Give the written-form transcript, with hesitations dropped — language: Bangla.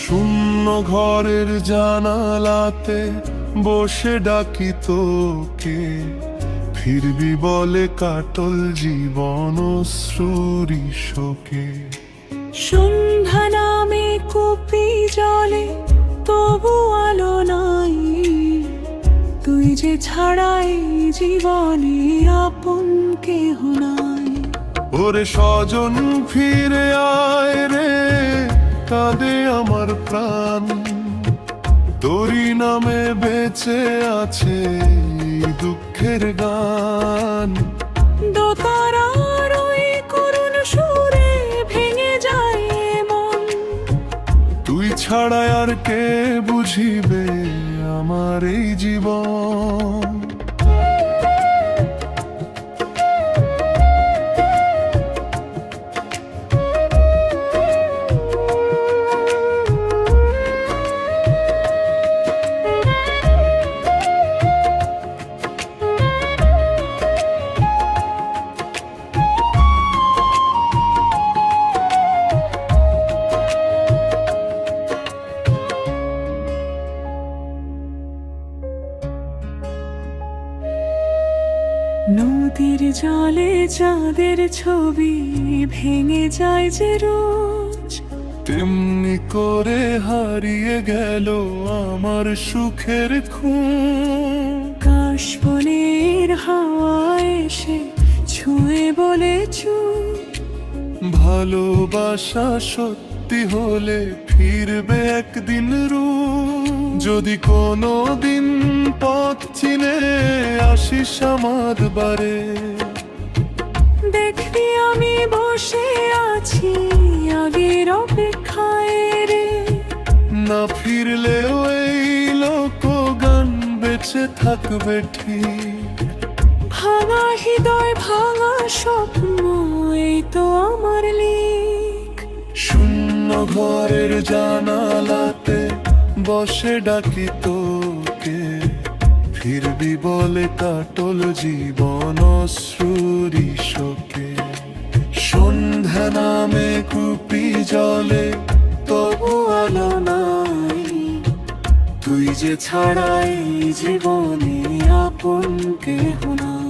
শূন্য ঘরের জানালাতে বসে ডাকি তোকে, ফিরবি বলে কাটল জীবন অশ্রুরি শোকে। সন্ধ্যা নামে কুপি জলে তবু আলো নাই, তুই যে ছাড়াই জীবনে আপন কেহ নাই। ওরে স্বজন ফিরে আয় রে, কাঁদে আমার প্রাণ, তোরি নামে বেঁচে আছে দুঃখের গান। দোতারার ওই করুণ সুরে ভেঙে যায় মন, তুই ছাড়া আর কে বুঝিবে আমার এই জীবন। নদীর জলে চাঁদের ছবি ভেঙে যায় যে রোজ, তেমনি করে হারিয়ে গেল আমার সুখের খুন। কাশবনের হাওয়া এসে ছুঁয়ে বলে চুপ, ভালোবাসা সত্যি হলে ফিরবে একদিন রূপ। যদি কোনো দিন পথ চিনে আসিস আমার বারে, দেখবি আমি বসে আছি আগের অপেক্ষায় রে। না ফিরলেও এই লোক গান বেঁচে থাকবে ঠিক। ভাঙা হৃদয় ভাঙা স্বপ্ন, এই তো আমার লিক। শূন্য ঘরের জানালাতে বসে ডাকি তোকে, ফিরবি বলে কাটল জীবন অশ্রুরি শোকে। সন্ধ্যা নামে কুপি জলে তবু আলো নাই, তুই যে ছাড়াই জীবনে আপন কেহ নাই।